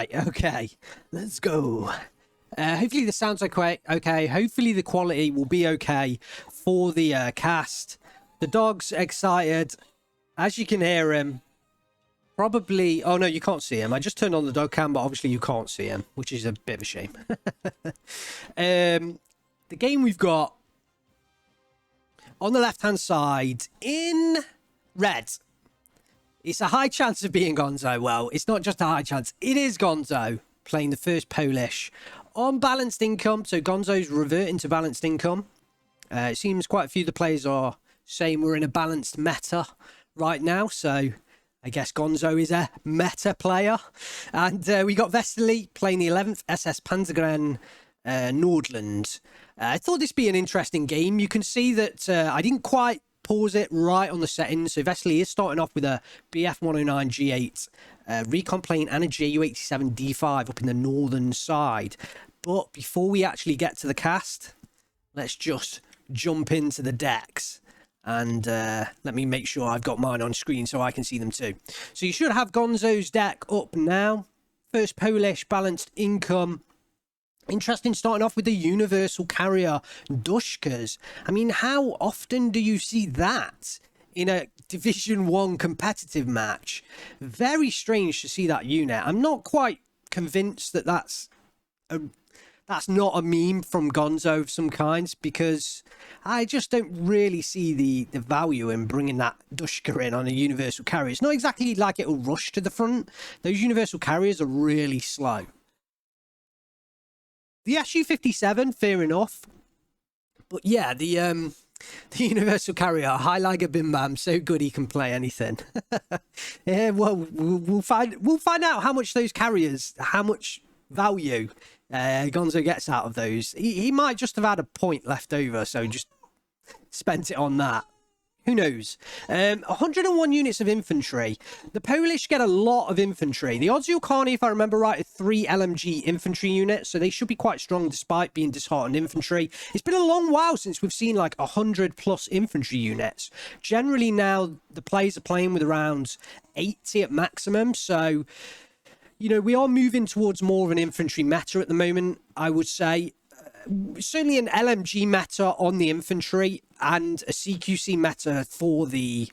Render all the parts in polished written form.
Right, okay, let's go. Hopefully the sounds okay. Hopefully the quality will be okay for the cast. The dog's excited. As you can hear him, probably... Oh, no, you can't see him. I just turned on the dog cam, but obviously you can't see him, which is a bit of a shame. The game we've got on the left-hand side in red. It's a high chance of being Gonzo. Well, it's not just a high chance. It is Gonzo playing the first Polish on balanced income. So Gonzo's reverting to balanced income. It seems quite a few of the players are saying we're in a balanced meta right now. So I guess Gonzo is a meta player. And we got Vesely playing the 11th SS Panzergren Nordland. I thought this would be an interesting game. You can see that I didn't quite pause it right on the settings. So Vesely is starting off with a BF109 G8 recon plane and a JU87 D5 up in the northern side. But before we actually get to the cast, let's just jump into the decks. And let me make sure I've got mine on screen so I can see them too. So you should have Gonzo's deck up now. First Polish, balanced income. Interesting, starting off with the universal carrier Dushkas. I mean, how often do you see that in a Division 1 competitive match? Very strange to see that unit. I'm not quite convinced that that's not a meme from Gonzo of some kinds, because I just don't really see the value in bringing that Dushka in on a universal carrier. It's not exactly like it'll rush to the front. Those universal carriers are really slow. The SU-57, fair enough. But yeah, the universal carrier, Highliger Bim Bam, so good he can play anything. Yeah, well, we'll find out how much those carriers, how much value Gonzo gets out of those. He might just have had a point left over, so just spent it on that. Who knows? 101 units of infantry. The Polish get a lot of infantry. The Odziukani, if I remember right, are 3 LMG infantry units, so they should be quite strong despite being disheartened infantry. It's been a long while since we've seen like 100 plus infantry units. Generally now, the players are playing with around 80 at maximum, so... You know, we are moving towards more of an infantry meta at the moment, I would say. Certainly an LMG meta on the infantry and a CQC meta for the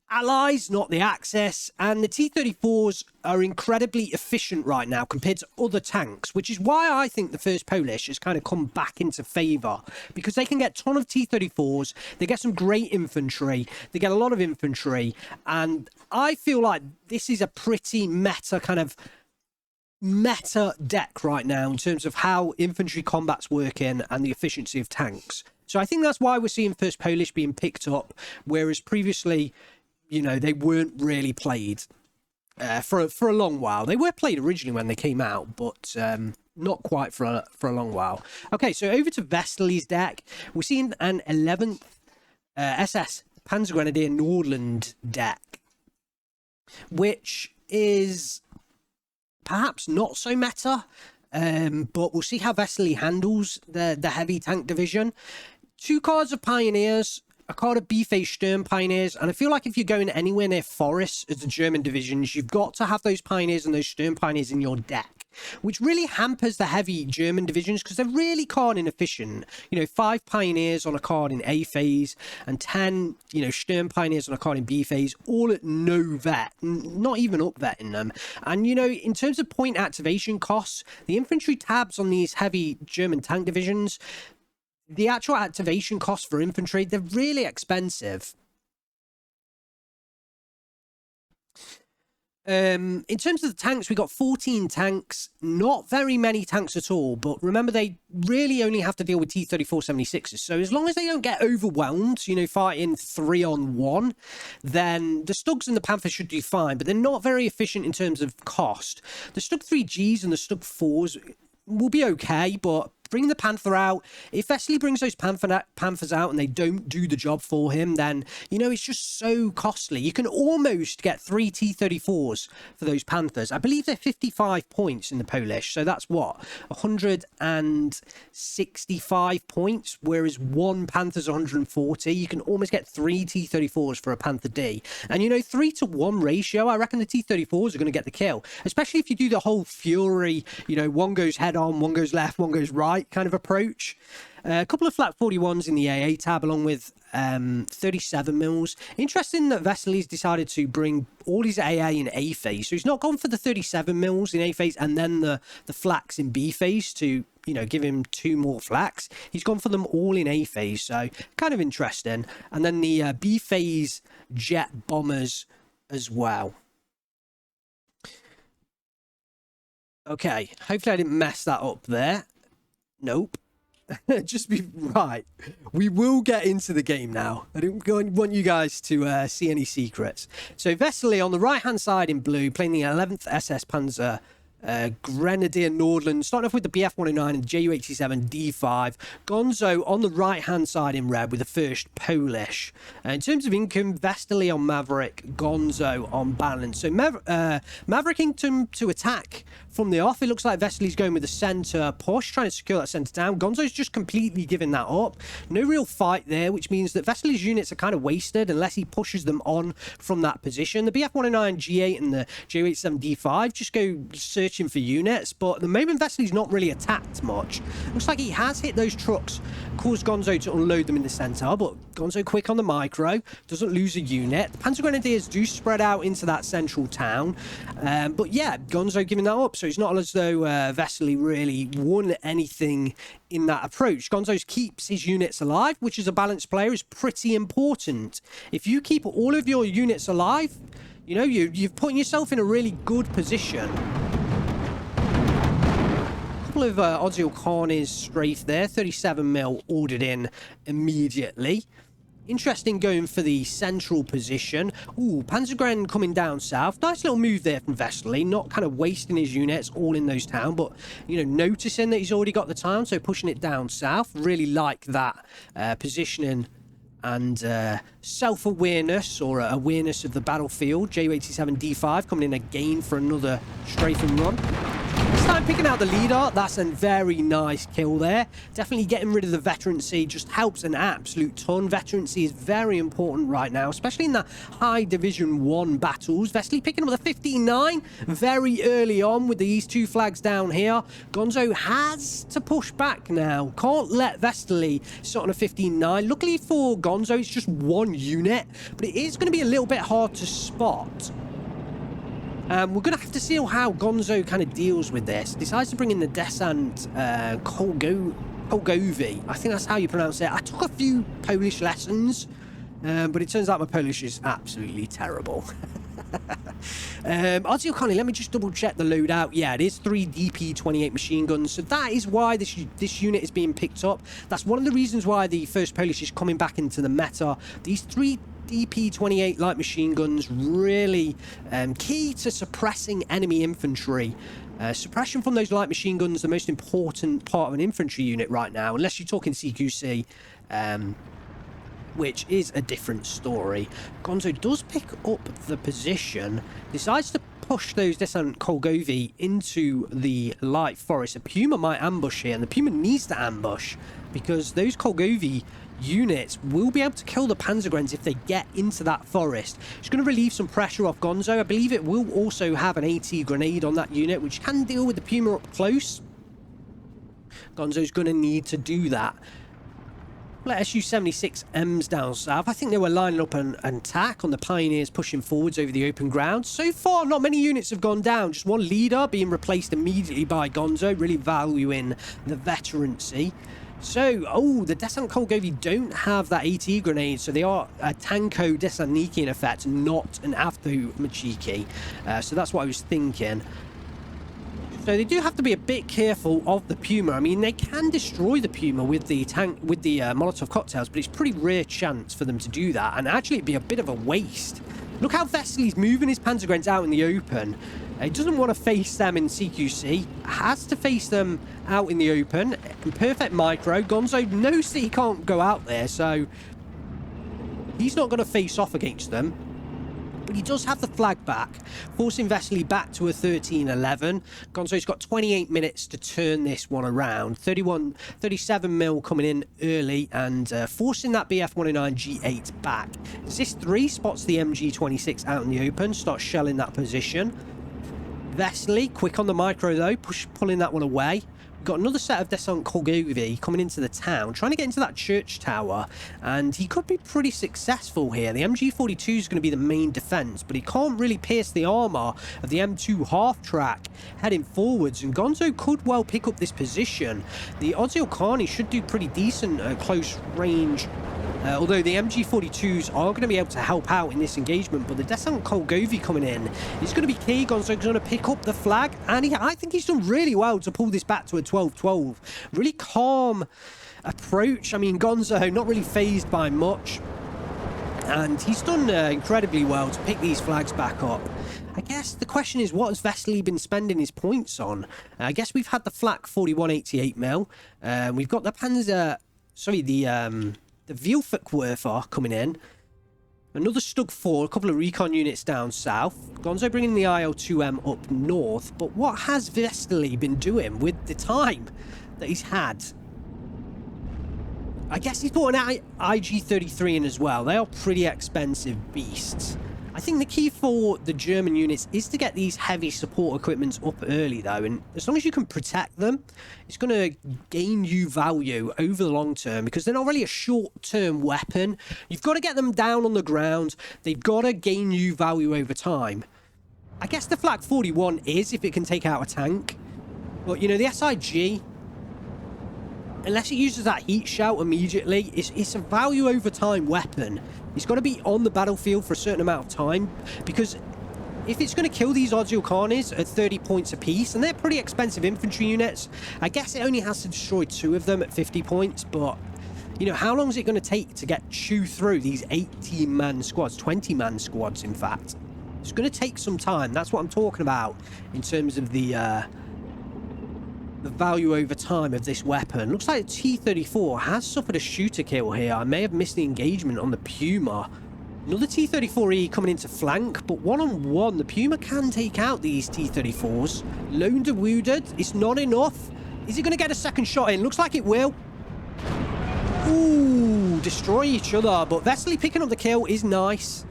allies, not the Axis. And the T-34s are incredibly efficient right now compared to other tanks, which is why I think the first Polish has kind of come back into favour, because they can get a ton of T-34s, they get some great infantry, they get a lot of infantry, and I feel like this is a pretty meta kind of meta deck right now in terms of how infantry combat's working and the efficiency of tanks. So I think that's why we're seeing first Polish being picked up, whereas previously, you know, they weren't really played for a long while. They were played originally when they came out, but not quite for a long while. Okay, so over to Vesely's deck. We're seeing an 11th SS Panzergrenadier Nordland deck, which is perhaps not so meta, but we'll see how Vesely handles the heavy tank division. 2 cards of Pioneers, a card of B-Phase Sturm Pioneers, and I feel like if you're going anywhere near forests as the German divisions, you've got to have those Pioneers and those Sturm Pioneers in your deck, which really hampers the heavy German divisions because they're really card inefficient. You know, 5 Pioneers on a card in A phase and 10, you know, Sturm Pioneers on a card in B phase, all at no vet, not even up vetting them. And, you know, in terms of point activation costs, the infantry tabs on these heavy German tank divisions, the actual activation costs for infantry, they're really expensive. In terms of the tanks, we got 14 tanks, not very many tanks at all, but remember they really only have to deal with T-34-76s, so as long as they don't get overwhelmed, you know, fighting 3-on-1, then the Stugs and the Panther should do fine, but they're not very efficient in terms of cost. The Stug 3Gs and the Stug 4s will be okay, but bring the Panther out. If Vesely brings those Panthers out and they don't do the job for him, then, you know, it's just so costly. You can almost get 3 T-34s for those Panthers. I believe they're 55 points in the Polish. So that's what? 165 points, whereas one Panther's 140. You can almost get 3 T-34s for a Panther D. And, you know, 3-to-1 ratio, I reckon the T-34s are going to get the kill. Especially if you do the whole Fury, you know, one goes head on, one goes left, one goes right kind of approach. A couple of flat 41s in the AA tab along with 37 mils. Interesting that Vesely's decided to bring all his AA in A phase. So he's not gone for the 37 mils in A phase and then the flaks in B phase to, you know, give him 2 more flaks. He's gone for them all in A phase. So kind of interesting. And then the B phase jet bombers as well. Okay, hopefully I didn't mess that up there. Nope. Just be right. We will get into the game now. I don't want you guys to see any secrets. So Vesely on the right-hand side in blue, playing the 11th SS Panzer Grenadier Nordland, starting off with the BF-109 and the Ju-87 D5. Gonzo on the right-hand side in red with the first Polish. In terms of income, Vesely on Maverick, Gonzo on balance. So Maverick income to attack from the off. It looks like Vesely's going with the centre push, trying to secure that centre down. Gonzo's just completely giving that up. No real fight there, which means that Vesely's units are kind of wasted unless he pushes them on from that position. The BF-109 G8 and the Ju-87 D5 just go searching for units, but at the moment Vesely's not really attacked much. Looks like he has hit those trucks, caused Gonzo to unload them in the centre, but Gonzo quick on the micro, doesn't lose a unit. The Panzer Grenadiers do spread out into that central town, but yeah, Gonzo giving that up, so it's not as though Vesely really won anything in that approach. Gonzo keeps his units alive, which as a balanced player is pretty important. If you keep all of your units alive, you know, you've put yourself in a really good position. Couple of Ozil Carney's strafe there, 37 mil ordered in immediately. Interesting going for the central position. Ooh, Panzergren coming down south. Nice little move there from Vesely, not kind of wasting his units all in those towns, but, you know, noticing that he's already got the town, so pushing it down south. Really like that positioning and self-awareness or awareness of the battlefield. Ju-87 D5 coming in again for another strafing run. This time picking out the leader. That's a very nice kill there. Definitely getting rid of the veterancy just helps an absolute ton. Veterancy is very important right now, especially in the high Division 1 battles. Vesely picking up the 15-9 very early on with these 2 flags down here. Gonzo has to push back now. Can't let Vesely sit on a 15-9. Luckily for Gonzo, it's just 1 unit, but it is going to be a little bit hard to spot. We're going to have to see how Gonzo kind of deals with this. Decides to bring in the Descent Kolgovi. I think that's how you pronounce it. I took a few Polish lessons, but it turns out my Polish is absolutely terrible. Ozzy O'Connor, let me just double check the loadout. Yeah, it is 3 DP-28 machine guns, so that is why this unit is being picked up. That's one of the reasons why the first Polish is coming back into the meta. These 3 DP-28 light machine guns really key to suppressing enemy infantry. Suppression from those light machine guns is the most important part of an infantry unit right now, unless you're talking CQC, which is a different story. Gonzo does pick up the position, decides to push those Descent Kolgovi into the light forest. A Puma might ambush here, and the Puma needs to ambush because those Kolgovi units will be able to kill the Panzergrens if they get into that forest. It's going to relieve some pressure off Gonzo. I believe it will also have an AT grenade on that unit, which can deal with the Puma up close. Gonzo's going to need to do that. Let Su-76Ms down south. I think they were lining up an attack on the Pioneers pushing forwards over the open ground. So far, not many units have gone down. Just one leader being replaced immediately by Gonzo, really valuing the veterancy. So, oh, the Descent Kolgovi don't have that AT grenade, so they are a Tanko Desantniki in effect, not an Avto Machiki. So that's what I was thinking. So they do have to be a bit careful of the Puma. I mean, they can destroy the Puma with the Molotov cocktails, but it's pretty rare chance for them to do that. And actually, it'd be a bit of a waste. Look how Vesely's moving his Panzergrens out in the open. He doesn't want to face them in CQC. Has to face them out in the open. In perfect micro. Gonzo knows that he can't go out there, so he's not going to face off against them. But he does have the flag back, forcing Vesely back to a 13-11. Gonzo's got 28 minutes to turn this one around. 37 mil coming in early and forcing that BF109 G8 back. Zis 3 spots the MG26 out in the open, starts shelling that position. Vesely, quick on the micro though, pulling that one away. Got another set of Desant Kolgovi coming into the town, trying to get into that church tower, and he could be pretty successful here. The MG42 is going to be the main defense, but he can't really pierce the armor of the M2 half-track heading forwards, and Gonzo could well pick up this position. The Ozil Carney should do pretty decent at close range, although the MG42s are going to be able to help out in this engagement, but the Desant Kolgovi coming in is going to be key. Gonzo's going to pick up the flag, and I think he's done really well to pull this back to a 12-12. Really calm approach. I mean, Gonzo not really phased by much, and he's done incredibly well to pick these flags back up. I guess the question is, what has Vesely been spending his points on? I guess we've had the flak 4188mm. We've got the Panzer... Sorry, the Vielfachwerfer coming in. Another Stug 4, a couple of recon units down south. Gonzo bringing the IL-2M up north. But what has Vesely been doing with the time that he's had? I guess he's bought an IG-33 in as well. They are pretty expensive beasts. I think the key for the German units is to get these heavy support equipments up early though, and as long as you can protect them, it's going to gain you value over the long term, because they're not really a short-term weapon. You've got to get them down on the ground. They've got to gain you value over time. I guess the Flak 41 is if it can take out a tank, but you know, the SIG, unless it uses that heat shout immediately, it's a value over time weapon. It's got to be on the battlefield for a certain amount of time, because if it's going to kill these Ozil Carnies at 30 points apiece, and they're pretty expensive infantry units, I guess it only has to destroy 2 of them at 50 points, but you know, how long is it going to take to chew through these 18-man squads, 20-man squads in fact? It's going to take some time. That's what I'm talking about in terms of the value over time of this weapon. Looks like the T-34 has suffered a shooter kill here. I may have missed the engagement on the Puma. Another T-34E coming into flank, but one-on-one, the Puma can take out these T-34s. Lone wounded. It's not enough. Is it going to get a second shot in? Looks like it will. Ooh, destroy each other, but Vesely picking up the kill is nice.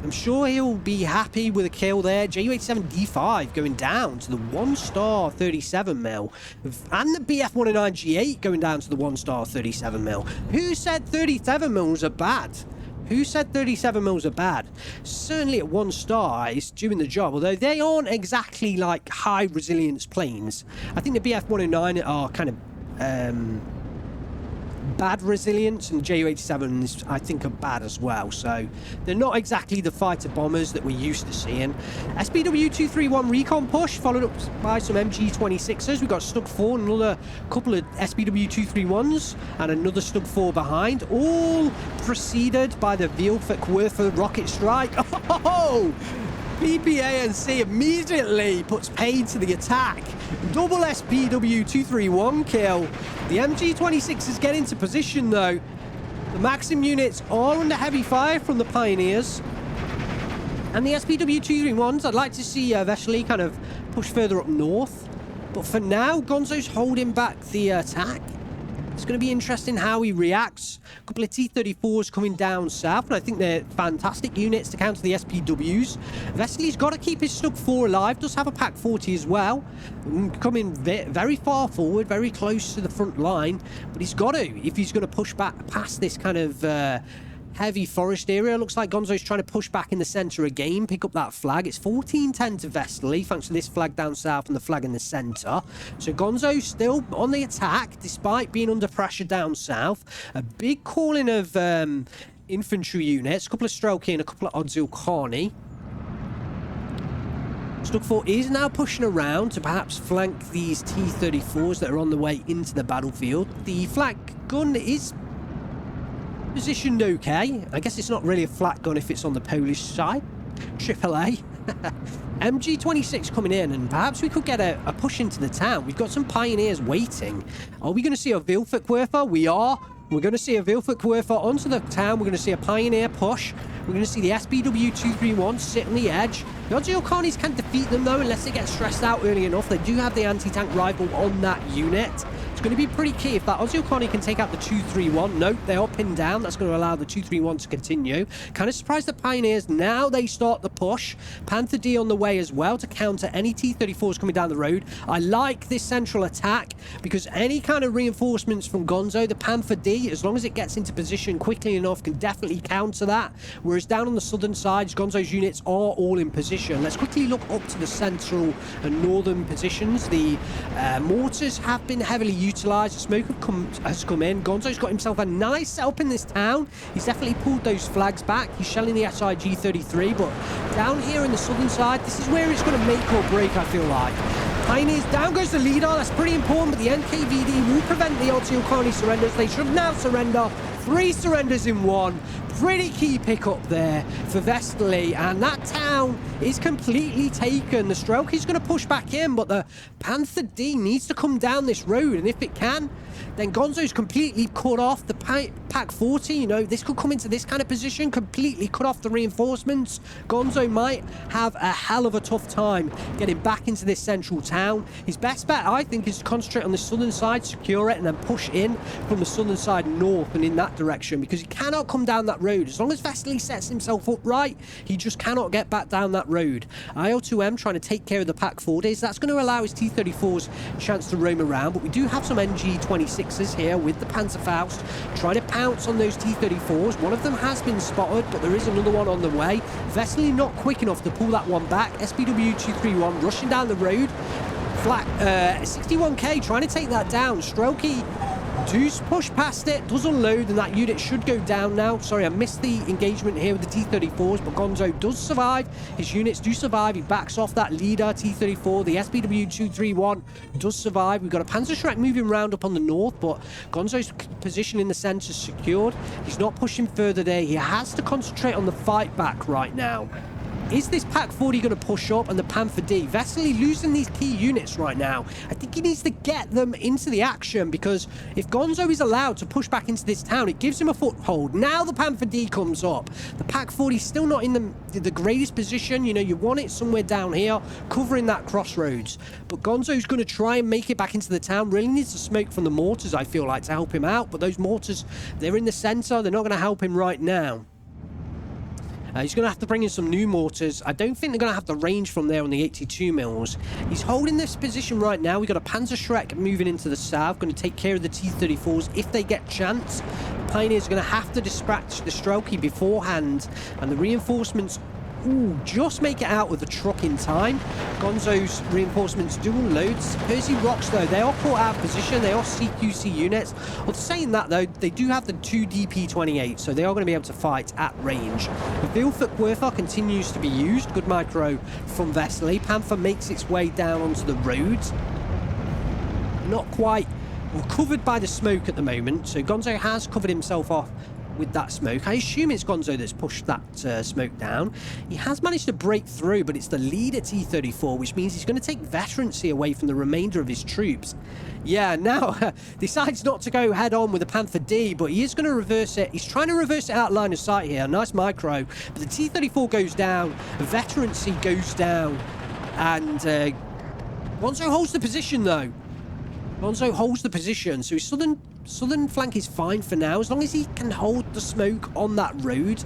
I'm sure he'll be happy with a kill there. Ju-87D5 going down to the 1-star 37mm. And the BF109 G8 going down to the 1-star 37mm. Who said 37mm are bad? Who said 37mm are bad? Certainly at 1 star, it's doing the job. Although they aren't exactly like high resilience planes. I think the BF109 are kind of... bad resilience, and Ju-87s I think are bad as well, so they're not exactly the fighter bombers that we're used to seeing. SPW231 recon push followed up by some MG26s. We've got Stug 4 and another couple of SPW231s and another Stug 4 behind, all preceded by the Vielfachwerfer rocket strike. Oh! PPANC immediately puts paid to the attack. Double SPW231 kill. The MG26 is getting into position though. The Maxim units are under heavy fire from the Pioneers. And the SPW231s, I'd like to see Vesely kind of push further up north. But for now, Gonzo's holding back the attack. It's going to be interesting how he reacts. A couple of T-34s coming down south, and I think they're fantastic units to counter the SPWs. Vesely's got to keep his Stug 4 alive, does have a Pack 40 as well. Coming very far forward, very close to the front line, but he's got to, if he's going to push back past this kind of heavy forest area. Looks like Gonzo's trying to push back in the centre again, pick up that flag. It's 14-10 to Vesely, thanks to this flag down south and the flag in the centre. So Gonzo's still on the attack, despite being under pressure down south. A big calling of infantry units, a couple of Strelky and a couple of Ozil Carney. Stug 4 is now pushing around to perhaps flank these T-34s that are on the way into the battlefield. The flak gun is positioned okay. I guess it's not really a flat gun if it's on the Polish side. AAA. MG26 coming in, and perhaps we could get a push into the town. We've got some pioneers waiting. Are we going to see a Wilferwerfer? We are. We're going to see a Wilferwerfer onto the town. We're going to see a pioneer push. We're going to see the SBW231 sit on the edge. The Odziokanis can't defeat them, though, unless they get stressed out early enough. They do have the anti-tank rifle on that unit. It's going to be pretty key if that Odziokani can take out the 231. Nope, they are pinned down. That's going to allow the 231 to continue. Kind of surprised the Pioneers. Now they start the push. Panther D on the way as well to counter any T-34s coming down the road. I like this central attack because any kind of reinforcements from Gonzo, the Panther D, as long as it gets into position quickly enough, can definitely counter that. Whereas down on the southern sides, Gonzo's units are all in position. Let's quickly look up to the central and northern positions. The mortars have been heavily utilized. The smoke has come in. Gonzo's got himself a nice setup in this town. He's definitely pulled those flags back. He's shelling the SIG-33, but down here in the southern side, this is where it's going to make or break, I feel like. Pioneers, down goes the leader. That's pretty important, but the NKVD will prevent the Odziokani surrenders. They should now surrender. 3 surrenders in 1. Pretty key pickup there for Vesely, and that town is completely taken. The Stroke is going to push back in, but the Panther D needs to come down this road, and if it can, then Gonzo's completely cut off the Pack 40. You know, this could come into this kind of position, completely cut off the reinforcements. Gonzo might have a hell of a tough time getting back into this central town. His best bet, I think, is to concentrate on the southern side, secure it, and then push in from the southern side north and in that direction, because he cannot come down that road. As long as Vesely sets himself up right, he just cannot get back down that road. IL-2M trying to take care of the Pack 40s. That's going to allow his T-34s a chance to roam around, but we do have some MG-26s here with the Panzerfaust trying to pounce on those T-34s. One of them has been spotted, but there is another one on the way. Vesely not quick enough to pull that one back. SBW231 rushing down the road. Flat 61k trying to take that down. Strokey does push past it, does unload, and that unit should go down now. Sorry, I missed the engagement here with the T-34s, but Gonzo does survive. His units do survive. He backs off that leader, T-34. The SBW-231 does survive. We've got a Panzerschreck moving round up on the north, but Gonzo's position in the centre is secured. He's not pushing further there. He has to concentrate on the fight back right now. Is this Pack 40 going to push up and the Panther D? Vesely losing these key units right now. I think he needs to get them into the action, because if Gonzo is allowed to push back into this town, it gives him a foothold. Now the Panther D comes up. The Pack 40 is still not in the greatest position. You know, you want it somewhere down here, covering that crossroads. But Gonzo's going to try and make it back into the town. Really needs to smoke from the mortars, I feel like, to help him out. But those mortars, they're in the centre. They're not going to help him right now. He's going to have to bring in some new mortars. I don't think they're going to have the range from there on the 82 mils. He's holding this position right now. We've got a Panzerschreck moving into the south, going to take care of the T-34s if they get chance. The Pioneers are going to have to dispatch the Strokey beforehand, and the reinforcements just make it out with the truck in time. Gonzo's reinforcements do unload. Percy Rocks, though, they are caught out of position. They are CQC units. Well, saying that, though, they do have the 2 DP-28, so they are going to be able to fight at range. The Wilferwerfer continues to be used. Good micro from Vesely. Panther makes its way down onto the road. Not quite covered by the smoke at the moment, so Gonzo has covered himself off with that smoke. I assume it's Gonzo that's pushed that smoke down. He has managed to break through, but it's the leader T-34, which means he's going to take veterancy away from the remainder of his troops. Yeah, now decides not to go head on with the Panther D, but he is going to reverse it. He's trying to reverse it out line of sight here. Nice micro, but the T-34 goes down, veterancy goes down, and Gonzo holds the position, though. Gonzo holds the position, so his southern flank is fine for now. As long as he can hold the smoke on that road,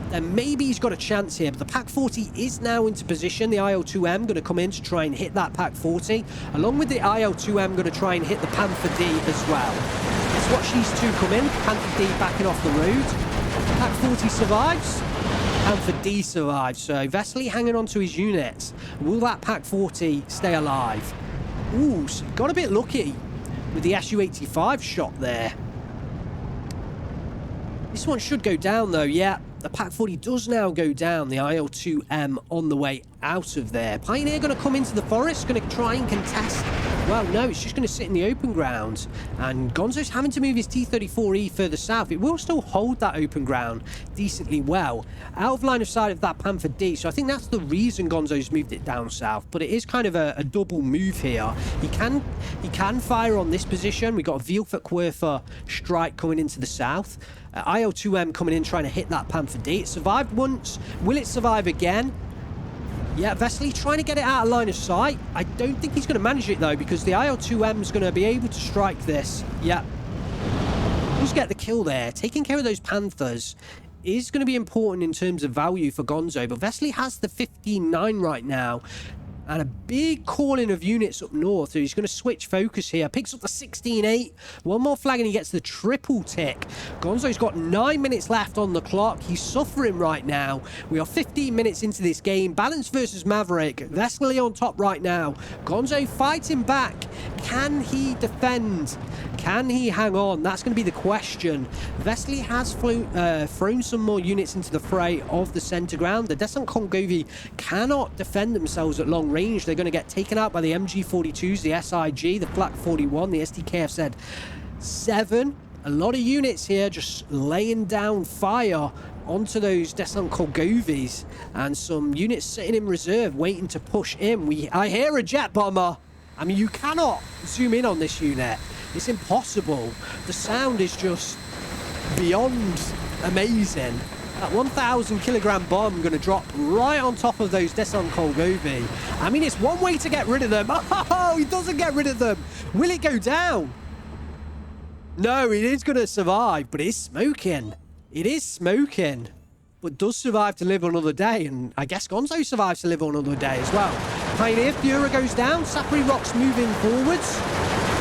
then maybe he's got a chance here. But the Pack 40 is now into position. The IL-2M going to come in to try and hit that Pack 40. Along with the IL-2M going to try and hit the Panther D as well. Let's watch these two come in. Panther D backing off the road. Pack 40 survives. Panther D survives. So Vesely hanging on to his units. Will that Pack 40 stay alive? Ooh, so got a bit lucky with the Su-85 shot there. This one should go down, though. Yeah, the Pack 40 does now go down. The IL-2M on the way out of there. Pioneer going to come into the forest, going to try and contest Well, no, it's just going to sit in the open ground. And Gonzo's having to move his T-34E further south. It will still hold that open ground decently well. Out of line of sight of that Panther D. So I think that's the reason Gonzo's moved it down south. But it is kind of a double move here. He can fire on this position. We've got a Vielfachwerfer strike coming into the south. IL-2M coming in trying to hit that Panther D. It survived once. Will it survive again? Yeah, Vesely trying to get it out of line of sight. I don't think he's going to manage it, though, because the IL-2M is going to be able to strike this. Yeah. Just get the kill there. Taking care of those Panthers is going to be important in terms of value for Gonzo, but Vesely has the 15-9 right now. And a big calling of units up north. So he's going to switch focus here. Picks up the 16-8. One more flag and he gets the triple tick. Gonzo's got 9 minutes left on the clock. He's suffering right now. We are 15 minutes into this game. Balance versus Maverick. Vesely on top right now. Gonzo fighting back. Can he defend? Can he hang on? That's going to be the question. Vesely has thrown some more units into the fray of the center ground. The Descent Kongovi cannot defend themselves at long range. They're going to get taken out by the MG42s, the SIG, the Flak 41, the SDKF 7. A lot of units here just laying down fire onto those Descent Kongovis, and some units sitting in reserve waiting to push in. I hear a jet bomber. I mean, you cannot zoom in on this unit. It's impossible. The sound is just beyond amazing. That 1,000 kilogram bomb going to drop right on top of those Descent Kongovi. I mean, it's one way to get rid of them. Oh, he doesn't get rid of them. Will it go down? No, it is going to survive, but it's smoking. It is smoking, but does survive to live another day. And I guess Gonzo survives to live another day as well. Pioneer Fuhrer goes down. Sapri Rock's moving forwards.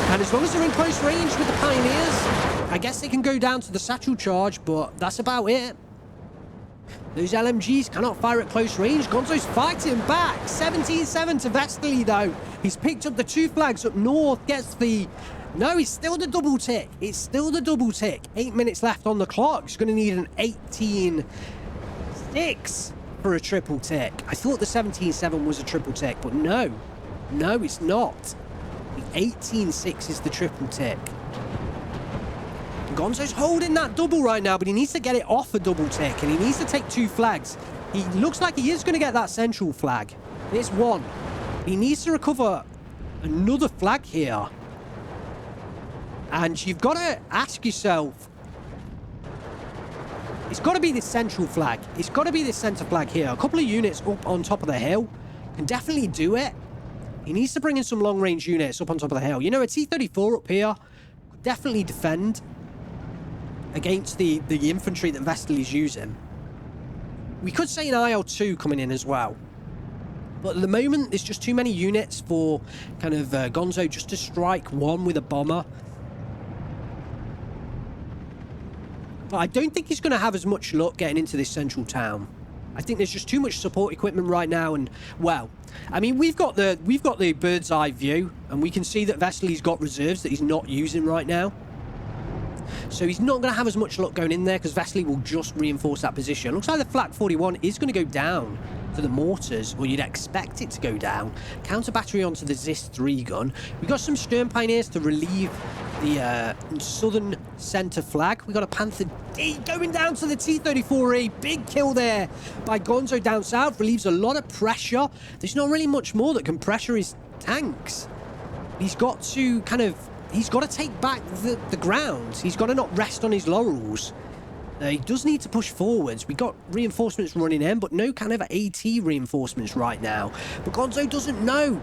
And as long as they're in close range with the Pioneers, I guess they can go down to the satchel charge, but that's about it. Those LMGs cannot fire at close range. Gonzo's fighting back. 17-7 to Vesely, though. He's picked up the 2 flags up north. Gets the... No, it's still the double tick. It's still the double tick. 8 minutes left on the clock. He's going to need an 18-6 for a triple tick. I thought the 17-7 was a triple tick, but no. No, it's not. The 18-6 is the triple tick. Gonzo's holding that double right now, but he needs to get it off a double tick, and he needs to take 2 flags. He looks like he is going to get that central flag. It's 1. He needs to recover another flag here. And you've got to ask yourself, it's got to be this central flag. It's got to be this center flag here. A couple of units up on top of the hill can definitely do it. He needs to bring in some long-range units up on top of the hill. You know, a T-34 up here could definitely defend against the infantry that Vesely's using. We could say an IL-2 coming in as well. But at the moment, there's just too many units for kind of Gonzo just to strike one with a bomber. But I don't think he's going to have as much luck getting into this central town. I think there's just too much support equipment right now, and well, I mean, we've got the bird's eye view, and we can see that Vesely's got reserves that he's not using right now. So he's not going to have as much luck going in there because Vesely will just reinforce that position. Looks like the Flak 41 is going to go down to the mortars, or you'd expect it to go down. Counter battery onto the Zis 3 gun. We've got some Sturm Pioneers to relieve the southern center flag. We got a Panther D going down to the T-34E. Big kill there by Gonzo down south. Relieves a lot of pressure. There's not really much more that can pressure his tanks. He's got to he's got to take back the ground. He's got to not rest on his laurels. He does need to push forwards. We got reinforcements running in, but no kind of AT reinforcements right now. But Gonzo doesn't know.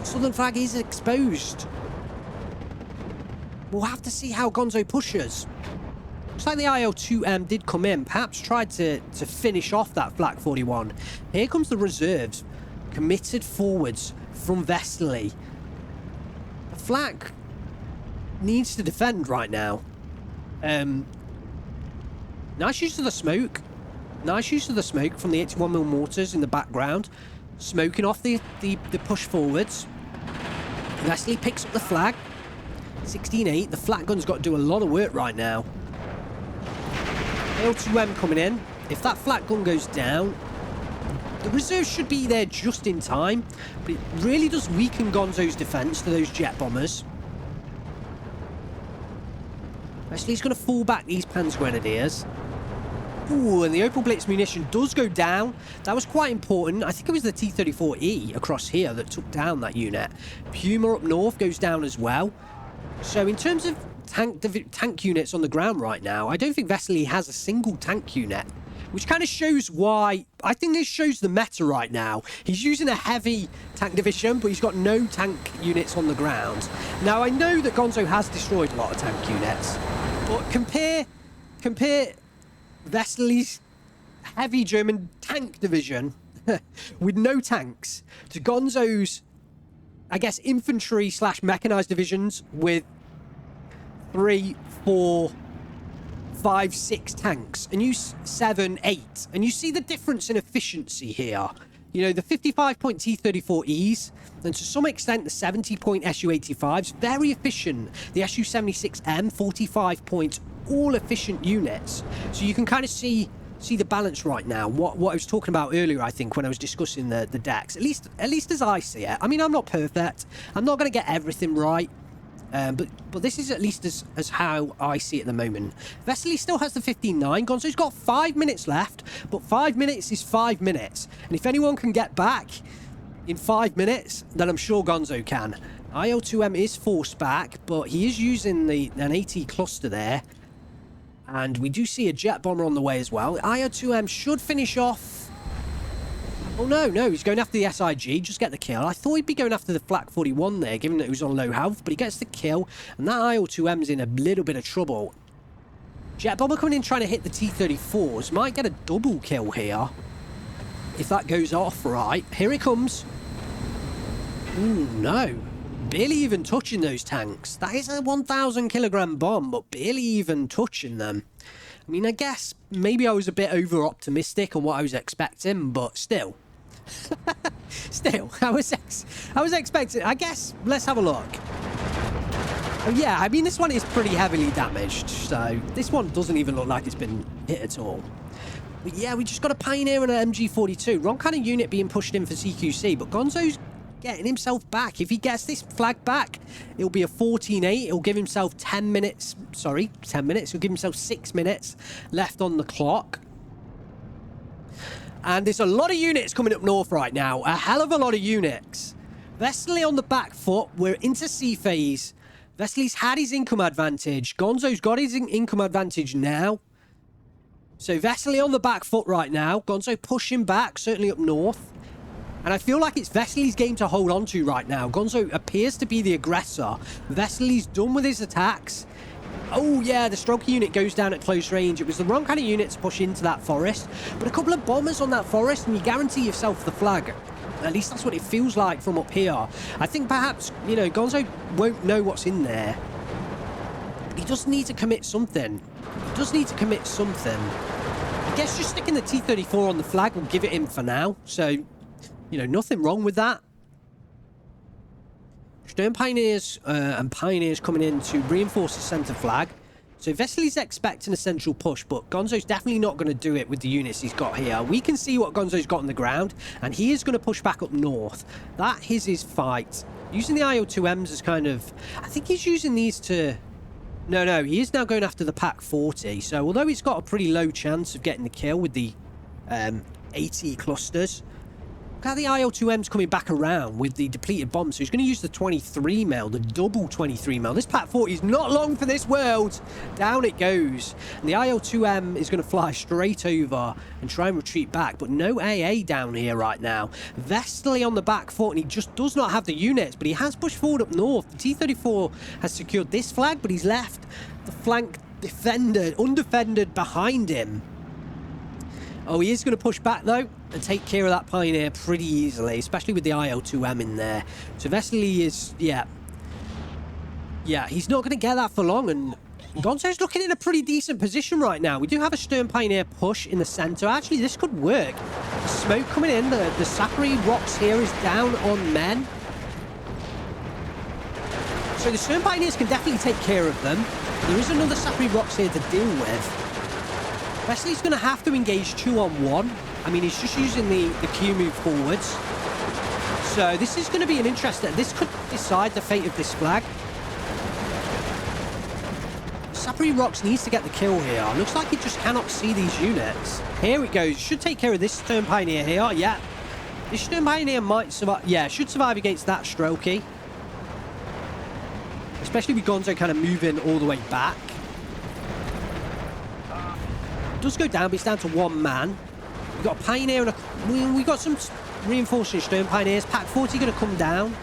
Southern flag is exposed. We'll have to see how Gonzo pushes. Looks like the IL-2M did come in. Perhaps tried to finish off that Flak 41. Here comes the reserves. Committed forwards from Vesely. The Flak needs to defend right now. Nice use of the smoke. Nice use of the smoke from the 81mm mortars in the background. Smoking off the push forwards. Vesely picks up the flag. 16-8. The flat gun's got to do a lot of work right now. L2M coming in. If that flat gun goes down, The reserves should be there just in time, but it really does weaken Gonzo's defense to those jet bombers. Actually, he's going to fall back these Panzer Grenadiers. Ooh, and the Opel Blitz munition does go down. That was quite important. I think it was the T-34E across here that took down that unit. Puma up north goes down as well. So in terms of tank units on the ground right now, I don't think Vesely has a single tank unit, which kind of shows why. I think this shows the meta right now. He's using a heavy tank division, but he's got no tank units on the ground. Now, I know that Gonzo has destroyed a lot of tank units, but compare Vesely's heavy German tank division with no tanks to Gonzo's, I guess, infantry / mechanized divisions with 3, 4, 5, 6 tanks, and you 7, 8, and you see the difference in efficiency here. You know, the 55-point T-34Es, and to some extent the 70-point Su-85s, very efficient. The Su-76M, 45-point, all efficient units. So you can kind of see the balance right now. What I was talking about earlier, I think, when I was discussing the decks. At least as I see it. I mean, I'm not perfect. I'm not going to get everything right. But this is at least as how I see it at the moment. Vesely still has the 15-9. Gonzo's got 5 minutes left, but 5 minutes is 5 minutes. And if anyone can get back in 5 minutes, then I'm sure Gonzo can. IL-2M is forced back, but he is using an AT cluster there. And we do see a jet bomber on the way as well. IL-2M should finish off. Oh, no, he's going after the SIG. Just get the kill. I thought he'd be going after the Flak 41 there, given that he was on low health, but he gets the kill, and that IL-2M's in a little bit of trouble. Jet bomber coming in trying to hit the T-34s. Might get a double kill here, if that goes off right. Here it comes. Ooh, no. Barely even touching those tanks. That is a 1,000-kilogram bomb, but barely even touching them. I mean, I guess maybe I was a bit over-optimistic on what I was expecting, but still. Still, I was expecting. I guess, let's have a look. Oh, yeah, I mean, this one is pretty heavily damaged, so this one doesn't even look like it's been hit at all. But yeah, we just got a Pioneer and an MG42. Wrong kind of unit being pushed in for CQC, but Gonzo's getting himself back. If he gets this flag back, it'll be a 14-8. He'll give himself 10 minutes. Sorry, 10 minutes. He'll give himself 6 minutes left on the clock. And there's a lot of units coming up north right now. A hell of a lot of units. Vesely on the back foot. We're into C phase. Vesely's had his income advantage. Gonzo's got his income advantage now. So Vesely on the back foot right now. Gonzo pushing back, certainly up north. And I feel like it's Vesely's game to hold on to right now. Gonzo appears to be the aggressor. Vesely's done with his attacks. Oh, yeah, the stroke unit goes down at close range. It was the wrong kind of unit to push into that forest. But a couple of bombers on that forest, and you guarantee yourself the flag. At least that's what it feels like from up here. I think perhaps, you know, Gonzo won't know what's in there. But he does need to commit something. I guess just sticking the T-34 on the flag will give it him for now. So, you know, nothing wrong with that. Stern Pioneers and Pioneers coming in to reinforce the centre flag. So Vesely's expecting a central push, but Gonzo's definitely not going to do it with the units he's got here. We can see what Gonzo's got on the ground, and he is going to push back up north. That is his fight. Using the IL-2Ms as kind of... I think he's using these to... No, he is now going after the Pack 40. So although he's got a pretty low chance of getting the kill with the AT clusters... Look how the IL-2M's coming back around with the depleted bombs. So he's going to use the 23 mil, the double 23 mil. This Pack 40 is not long for this world. Down it goes. And the IL-2M is going to fly straight over and try and retreat back. But no AA down here right now. Vesely on the back foot, and he just does not have the units. But he has pushed forward up north. The T-34 has secured this flag, but he's left the flank undefended behind him. Oh, he is going to push back, though, and take care of that Pioneer pretty easily, especially with the IL-2M in there. So Vesely is, yeah, he's not going to get that for long, and Gonzo's looking in a pretty decent position right now. We do have a Stern Pioneer push in the centre. Actually, this could work. Smoke coming in. The Sapri Rocks here is down on men. So the Stern Pioneers can definitely take care of them. There is another Sapri Rocks here to deal with. Vesely's going to have to engage 2-on-1. I mean, he's just using the Q move forwards. So this is going to be an interesting... This could decide the fate of this flag. Sappery Rocks needs to get the kill here. Looks like he just cannot see these units. Here we go. Should take care of this Stern Pioneer here. Yeah. This Stern Pioneer might survive. Yeah, should survive against that Strokey. Especially with Gonzo kind of moving all the way back. Does go down, but it's down to one man. We've got a Pioneer and a... We've got some reinforcing Stern Pioneers. Pack 40 going to come down.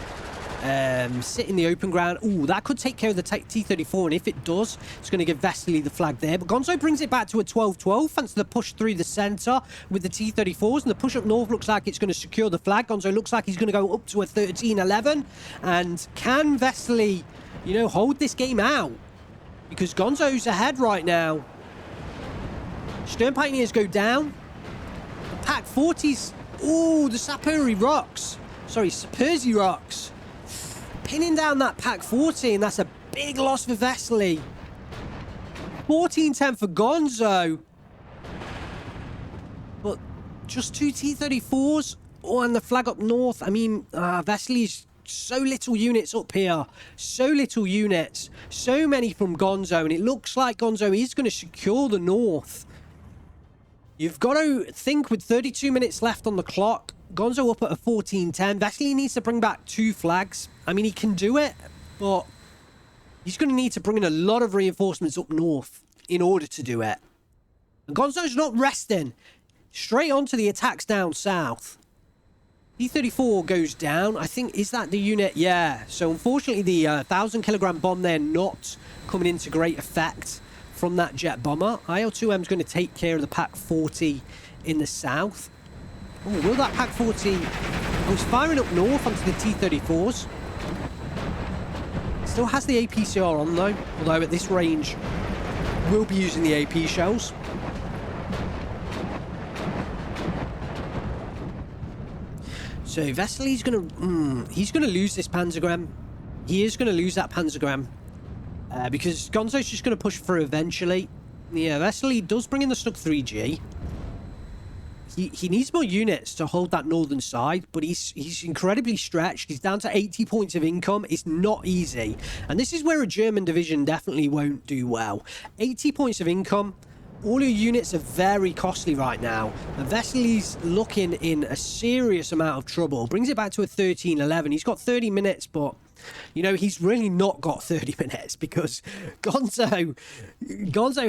Sit in the open ground. Ooh, that could take care of the T-34, and if it does, it's going to give Vesely the flag there. But Gonzo brings it back to a 12-12, thanks to the push through the centre with the T-34s, and the push up north looks like it's going to secure the flag. Gonzo looks like he's going to go up to a 13-11, and can Vesely, you know, hold this game out? Because Gonzo's ahead right now. Stern Pioneers go down. Pack 40s. Ooh, the Sappery Rocks. Sorry, Sappersy Rocks. Pinning down that Pack 40, and that's a big loss for Vesely. 14-10 for Gonzo. But just 2 T-34s. Oh, and the flag up north. I mean, Vesely's so little units up here. So little units. So many from Gonzo, and it looks like Gonzo is going to secure the north. You've got to think with 32 minutes left on the clock. Gonzo up at a 14-10. Vesely needs to bring back 2 flags. I mean, he can do it, but he's going to need to bring in a lot of reinforcements up north in order to do it. And Gonzo's not resting. Straight onto the attacks down south. T-34 goes down. I think, is that the unit? Yeah. So, unfortunately, the 1,000-kilogram bomb there not coming into great effect from that jet bomber. IL-2M is going to take care of the Pack 40 in the south. Oh, will that Pack 40... Oh, he's firing up north onto the T-34s. Still has the APCR on, though. Although at this range, will be using the AP shells. So Vesely's going to... he's going to lose this Panzergram. He is going to lose that Panzergram. Because Gonzo's just going to push through eventually. Yeah, Vesely does bring in the Snug 3G. He needs more units to hold that northern side, but he's incredibly stretched. He's down to 80 points of income. It's not easy. And this is where a German division definitely won't do well. 80 points of income. All your units are very costly right now. And Vesely's looking in a serious amount of trouble. Brings it back to a 13-11. He's got 30 minutes, but... You know, he's really not got 30 minutes because Gonzo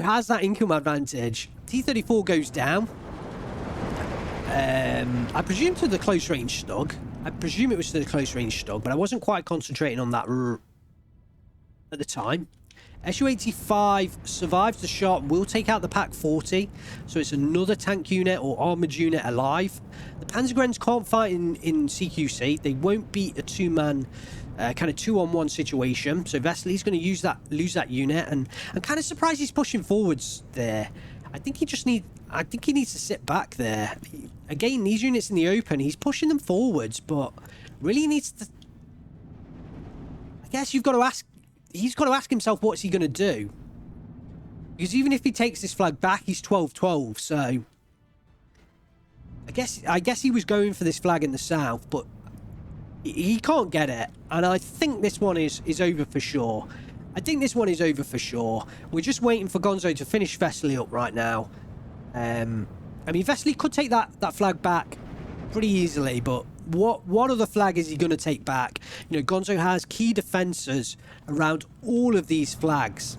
has that income advantage. T-34 goes down. I presume to the close range Stug. I presume it was to the close range Stug, but I wasn't quite concentrating on that at the time. Su-85 survives the shot, will take out the Pack 40, so it's another tank unit or armoured unit alive. The Panzergrens can't fight in CQC. They won't beat a two-man kind of 2-on-1 situation, so Vesely's going to lose that unit, and I'm kind of surprised he's pushing forwards there. I think he needs to sit back there. Again, these units in the open, he's pushing them forwards, but really needs to... I guess you've got to ask... He's got to ask himself what's he going to do. Because even if he takes this flag back, he's 12-12, so... I guess he was going for this flag in the south, but he can't get it. And I think this one is over for sure. I think this one is over for sure. We're just waiting for Gonzo to finish Vesely up right now. I mean, Vesely could take that flag back pretty easily, but what other flag is he going to take back? You know, Gonzo has key defences around all of these flags.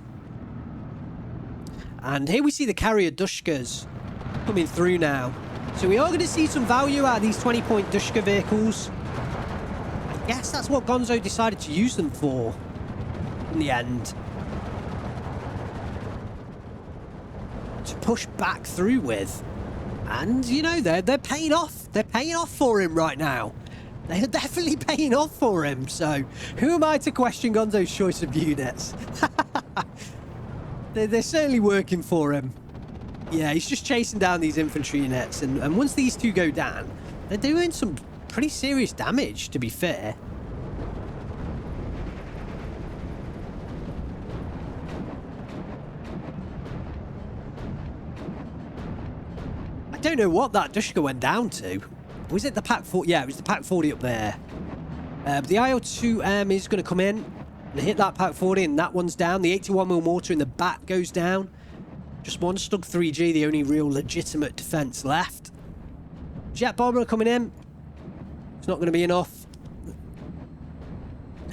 And here we see the carrier Dushkas coming through now. So we are going to see some value out of these 20-point Dushka vehicles. I guess that's what Gonzo decided to use them for in the end. To push back through with. And, you know, they're paying off. They're paying off for him right now. They're definitely paying off for him. So, who am I to question Gonzo's choice of units? they're certainly working for him. Yeah, he's just chasing down these infantry units. And once these two go down, they're doing some pretty serious damage, to be fair. I don't know what that Dushka went down to. Was it the Pack 40? Yeah, it was the Pack 40 up there. But the IL-2M is going to come in and hit that Pack 40, and that one's down. The 81mm mortar in the back goes down. Just one Stug 3G, the only real legitimate defense left. Jet bomber coming in. It's not going to be enough.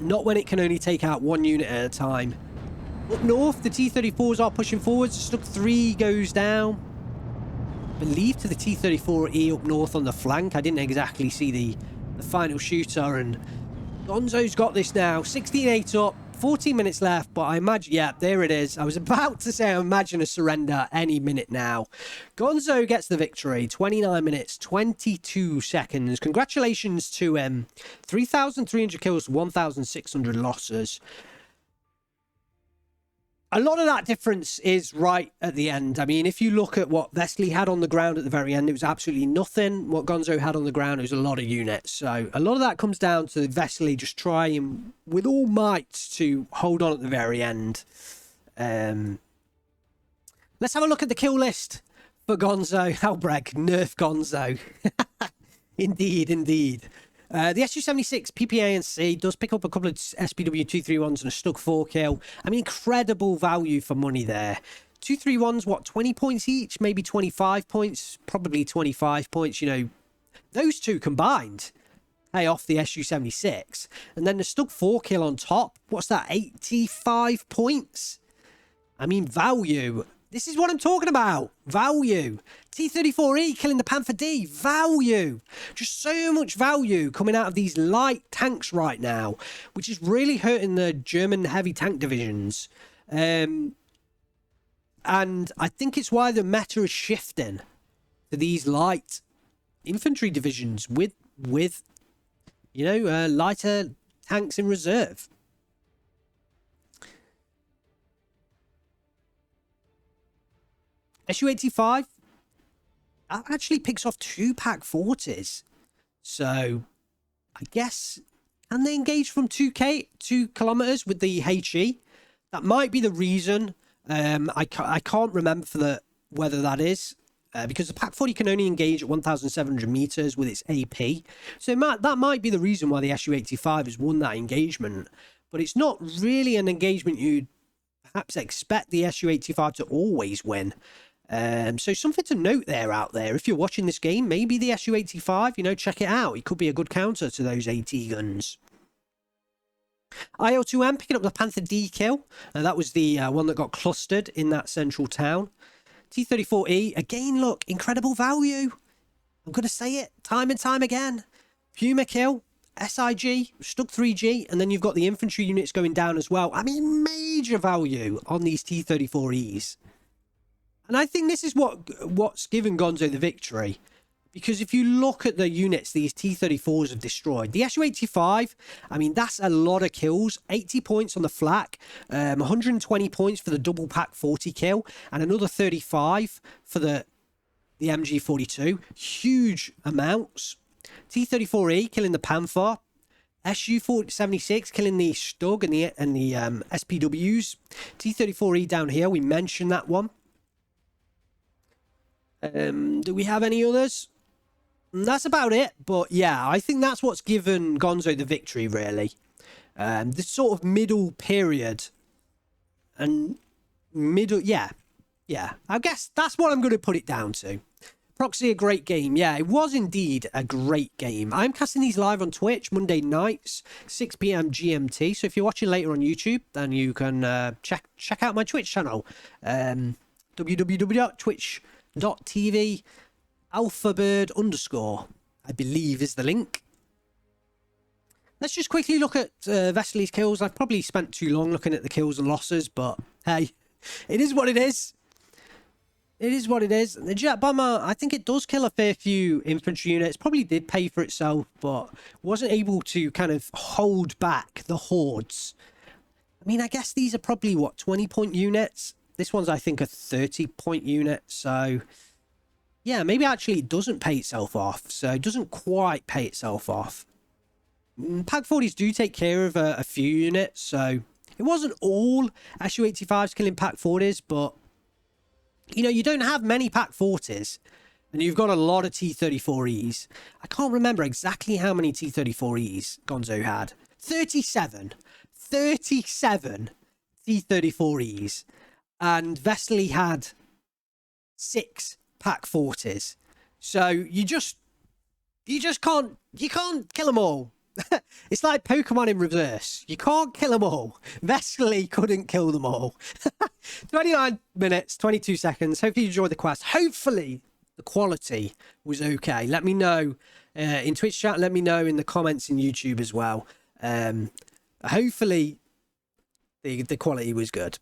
Not when it can only take out one unit at a time. Up north, the T-34s are pushing forwards. Stug 3 goes down. I believe to the T-34E up north on the flank. I didn't exactly see the final shooter, and Gonzo's got this now. 16-8 up, 14 minutes left, but I imagine, yeah, there it is. I was about to say I imagine a surrender any minute now. Gonzo gets the victory, 29 minutes, 22 seconds. Congratulations to 3,300 kills, 1,600 losses. A lot of that difference is right at the end. I mean, if you look at what Vesely had on the ground at the very end, it was absolutely nothing. What Gonzo had on the ground, it was a lot of units. So a lot of that comes down to Vesely just trying with all might to hold on at the very end. Let's have a look at the kill list for Gonzo. Halbreg, nerf Gonzo. Indeed, indeed. The SU-76 PPA and C does pick up a couple of SPW231s and a Stug 4 kill. I mean, incredible value for money there. 231s, what, 20 points each? Maybe 25 points? Probably 25 points, you know. Those two combined pay off the SU-76. And then the Stug 4 kill on top. What's that, 85 points? I mean, value. This is what I'm talking about. Value. T-34E killing the Panther D. Value. Just so much value coming out of these light tanks right now, which is really hurting the German heavy tank divisions. And I think it's why the meta is shifting to these light infantry divisions with you know, lighter tanks in reserve. SU-85 actually picks off 2 Pack 40s. So, I guess, can they engage from 2 kilometers with the HE? That might be the reason. I can't remember whether that is. Because the Pack 40 can only engage at 1,700 meters with its AP. So that might be the reason why the SU-85 has won that engagement. But it's not really an engagement you'd perhaps expect the SU-85 to always win. So something to note there out there. If you're watching this game, maybe the SU-85, you know, check it out. It could be a good counter to those AT guns. IL-2M picking up the Panther D kill. That was the one that got clustered in that central town. T-34E, again, look, incredible value. I'm going to say it time and time again. Puma kill, SIG, Stug 3G, and then you've got the infantry units going down as well. I mean, major value on these T-34Es. And I think this is what's given Gonzo the victory. Because if you look at the units these T-34s have destroyed, the SU-85, I mean, that's a lot of kills. 80 points on the flak, 120 points for the double Pack 40 kill, and another 35 for the MG42. Huge amounts. T-34E killing the Panther. SU-76 killing the Stug and the SPWs. T-34E down here, we mentioned that one. Do we have any others? That's about it. But yeah, I think that's what's given Gonzo the victory, really. This sort of middle period. And middle, yeah. I guess that's what I'm going to put it down to. Proxy, a great game. Yeah, it was indeed a great game. I'm casting these live on Twitch Monday nights, 6 p.m. GMT. So if you're watching later on YouTube, then you can check out my Twitch channel. www.twitch.tv alphabird_, I believe is the link. Let's just quickly look at Vesely's kills. I've probably spent too long looking at the kills and losses, but hey, it is what it is. It is what it is. The jet bomber, I think it does kill a fair few infantry units. Probably did pay for itself, but wasn't able to kind of hold back the hordes. I mean, I guess these are probably, what, 20-point units? This one's, I think, a 30-point unit. So, yeah, maybe actually it doesn't pay itself off. So it doesn't quite pay itself off. Pack 40s do take care of a few units. So it wasn't all SU-85s killing Pack 40s, but you know, you don't have many Pack 40s And you've got a lot of T-34Es. I can't remember exactly how many T-34Es Gonzo had. 37. 37 T-34Es. And Vesely had 6 Pack 40s. So you just can't kill them all. It's like Pokemon in reverse. You can't kill them all. Vesely couldn't kill them all. 29 minutes, 22 seconds. Hopefully you enjoyed the quest. Hopefully the quality was okay. Let me know in Twitch chat. Let me know in the comments in YouTube as well. Hopefully the quality was good.